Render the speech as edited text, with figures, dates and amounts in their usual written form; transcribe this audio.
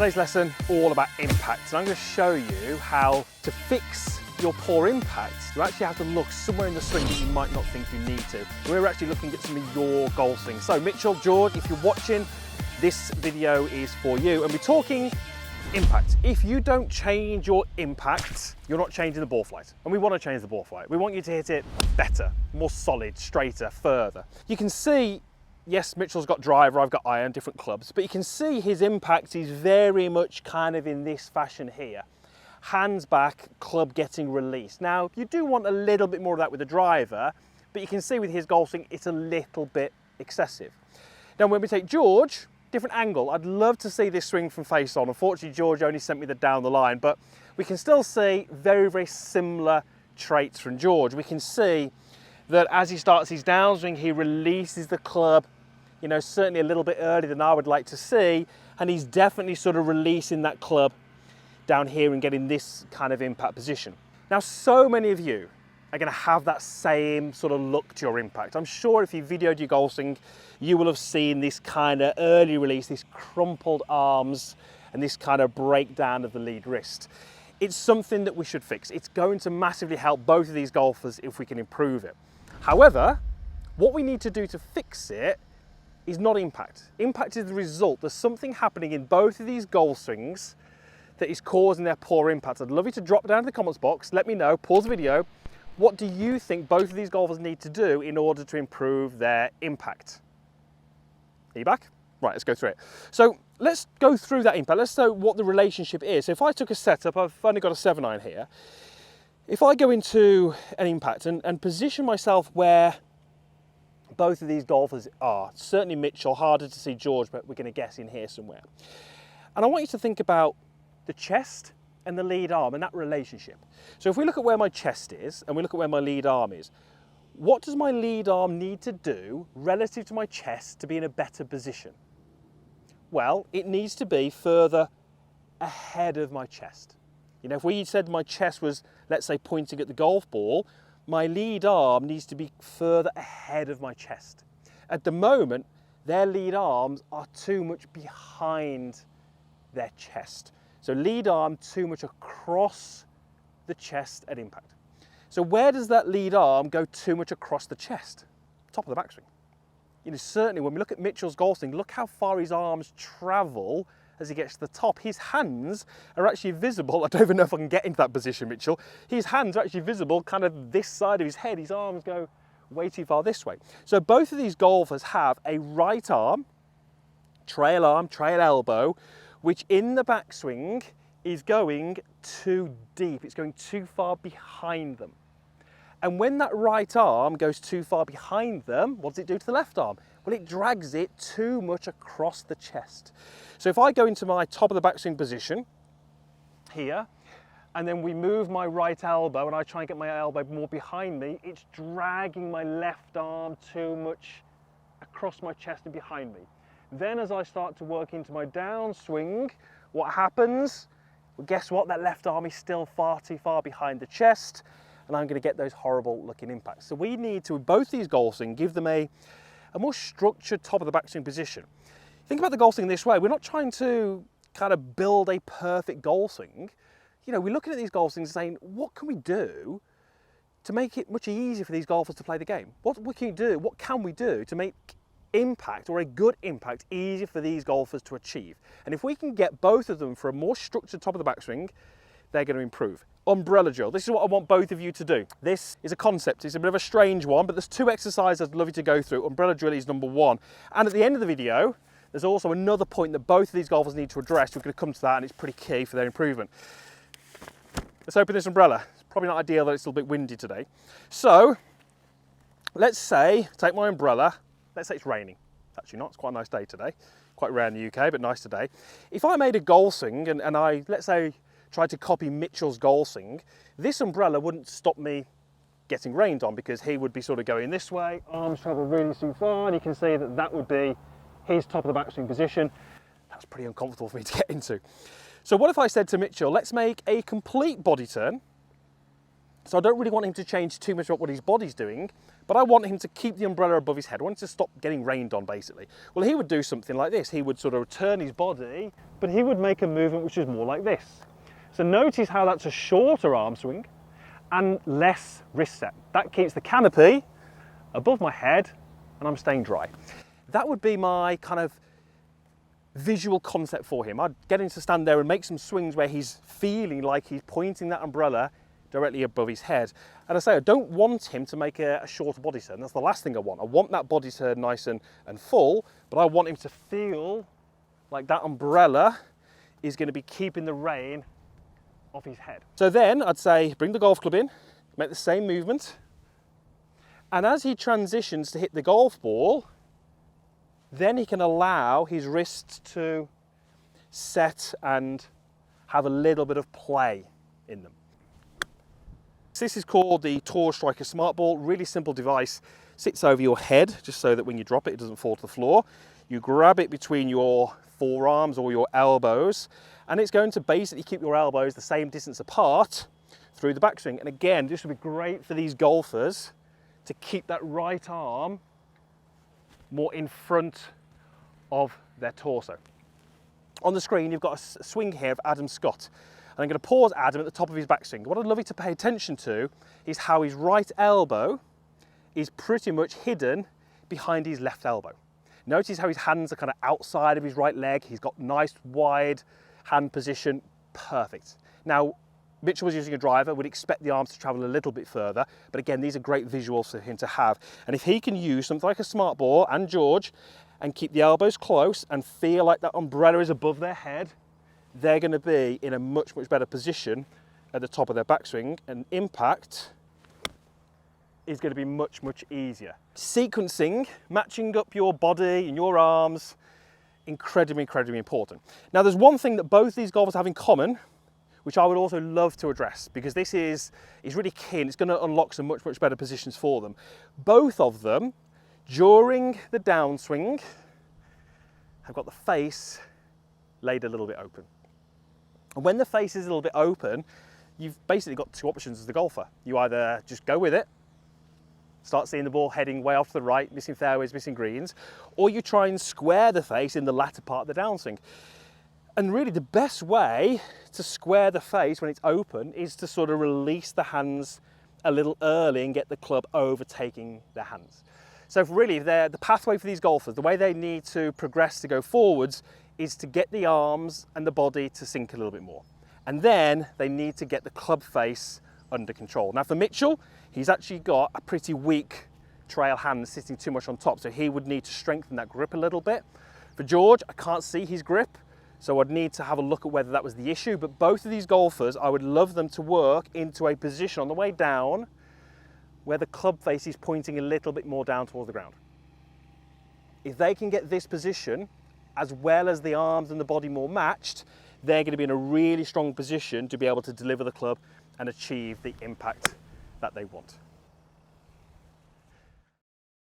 Today's lesson all about impact, and I'm going to show you how to fix your poor impact. You actually have to look somewhere in the swing that you might not think you need to. We're actually looking at some of your golf swings. So Mitchell, George, if you're watching, this video is for you, and we're talking impact. If you don't change your impact, you're not changing the ball flight. And we want to change the ball flight. We want you to hit it better, more solid, straighter, further. You can see, yes, Mitchell's got driver, I've got iron, different clubs, but you can see his impact is very much kind of in this fashion here. Hands back, club getting released. Now, you do want a little bit more of that with the driver, but you can see with his golf swing, it's a little bit excessive. Now, when we take George, different angle. I'd love to see this swing from face on. Unfortunately, George only sent me the down the line, but we can still see very, very similar traits from George. We can see that as he starts his downswing, he releases the club, you know, certainly a little bit earlier than I would like to see, and he's definitely sort of releasing that club down here and getting this kind of impact position. Now, so many of you are going to have that same sort of look to your impact. I'm sure if you videoed your golf swing, you will have seen this kind of early release, this crumpled arms, and this kind of breakdown of the lead wrist. It's something that we should fix. It's going to massively help both of these golfers if we can improve it. However, what we need to do to fix it is not impact. Impact is the result. There's something happening in both of these golf swings that is causing their poor impact. I'd love you to drop down in the comments box, let me know, pause the video. What do you think both of these golfers need to do in order to improve their impact? Are you back? Right, let's go through it. So let's go through that impact. Let's know what the relationship is. So if I took a setup, I've only got a 7-iron here. If I go into an impact and position myself where both of these golfers are, certainly Mitchell, harder to see George, but we're going to guess in here somewhere. And I want you to think about the chest and the lead arm and that relationship. So if we look at where my chest is and we look at where my lead arm is, what does my lead arm need to do relative to my chest to be in a better position? Well, it needs to be further ahead of my chest. You know, if we said my chest was, let's say, pointing at the golf ball, my lead arm needs to be further ahead of my chest. At the moment, their lead arms are too much behind their chest. So lead arm too much across the chest at impact. So where does that lead arm go too much across the chest? Top of the backswing. You know, certainly when we look at Mitchell's golf swing, look how far his arms travel as he gets to the top. His hands are actually visible. I don't even know if I can get into that position, Mitchell. His hands are actually visible kind of this side of his head. His arms go way too far this way. So both of these golfers have a right arm, trail elbow, which in the backswing is going too deep. It's going too far behind them. And when that right arm goes too far behind them, what does it do to the left arm? Well, it drags it too much across the chest. So if I go into my top of the backswing position here, and then we move my right elbow and I try and get my elbow more behind me, it's dragging my left arm too much across my chest and behind me. Then as I start to work into my downswing, what happens? Well, guess what? That left arm is still far too far behind the chest, and I'm going to get those horrible looking impacts. So we need to, with both these golf swings, give them a more structured top of the backswing position. Think about the golf swing this way. We're not trying to kind of build a perfect golf swing. You know, we're looking at these golf swings and saying, what can we do to make it much easier for these golfers to play the game? What can you do? What can we do to make impact, or a good impact, easier for these golfers to achieve? And if we can get both of them for a more structured top of the backswing, they're going to improve. Umbrella drill. This is what I want both of you to do. This is a concept. It's a bit of a strange one, but there's 2 exercises I'd love you to go through. Umbrella drill is number 1. And at the end of the video, there's also another point that both of these golfers need to address. We're going to come to that, and it's pretty key for their improvement. Let's open this umbrella. It's probably not ideal that it's a little bit windy today. So let's say, take my umbrella. Let's say it's raining. It's actually not, it's quite a nice day today. Quite rare in the UK, but nice today. If I made a golf swing and I, let's say, tried to copy Mitchell's golf swing, this umbrella wouldn't stop me getting rained on, because he would be sort of going this way, arms travel really too far, and you can see that that would be his top of the backswing position. That's pretty uncomfortable for me to get into. So what if I said to Mitchell, let's make a complete body turn, So I don't really want him to change too much about what his body's doing, but I want him to keep the umbrella above his head. I want him to stop getting rained on, basically. Well, he would do something like this. He would sort of turn his body, but he would make a movement which is more like this. So notice how that's a shorter arm swing and less wrist set. That keeps the canopy above my head and I'm staying dry. That would be my kind of visual concept for him. I'd get him to stand there and make some swings where he's feeling like he's pointing that umbrella directly above his head. And I say, I don't want him to make a shorter body turn. That's the last thing I want. I want that body turn nice and full, but I want him to feel like that umbrella is going to be keeping the rain off his head. So then I'd say, bring the golf club in, make the same movement. And as he transitions to hit the golf ball, then he can allow his wrists to set and have a little bit of play in them. This is called the Tour Striker Smart Ball. Really simple device. Sits over your head just so that when you drop it, it doesn't fall to the floor. You grab it between your forearms or your elbows, and it's going to basically keep your elbows the same distance apart through the backswing. And again, this would be great for these golfers to keep that right arm more in front of their torso. On the screen, you've got a swing here of Adam Scott. And I'm going to pause Adam at the top of his backswing. What I'd love you to pay attention to is how his right elbow is pretty much hidden behind his left elbow. Notice how his hands are kind of outside of his right leg. He's got nice wide hand position, perfect. Now, Mitchell was using a driver, would expect the arms to travel a little bit further, but again, these are great visuals for him to have. And if he can use something like a smart ball, and George, and keep the elbows close and feel like that umbrella is above their head, they're going to be in a much, much better position at the top of their backswing, and impact is going to be much, much easier. Sequencing, matching up your body and your arms, incredibly, incredibly important. Now, there's one thing that both these golfers have in common, which I would also love to address, because this is really key and it's going to unlock some much, much better positions for them. Both of them, during the downswing, have got the face laid a little bit open. And when the face is a little bit open, you've basically got two options as the golfer. You either just go with it, start seeing the ball heading way off to the right, missing fairways, missing greens, or you try and square the face in the latter part of the downswing. And really the best way to square the face when it's open is to sort of release the hands a little early and get the club overtaking their hands. So really the pathway for these golfers, the way they need to progress to go forwards, is to get the arms and the body to sink a little bit more. And then they need to get the club face under control. Now for Mitchell, he's actually got a pretty weak trail hand sitting too much on top, so he would need to strengthen that grip a little bit. For George, I can't see his grip, so I'd need to have a look at whether that was the issue, but both of these golfers, I would love them to work into a position on the way down where the club face is pointing a little bit more down towards the ground. If they can get this position, as well as the arms and the body more matched, they're going to be in a really strong position to be able to deliver the club and achieve the impact that they want.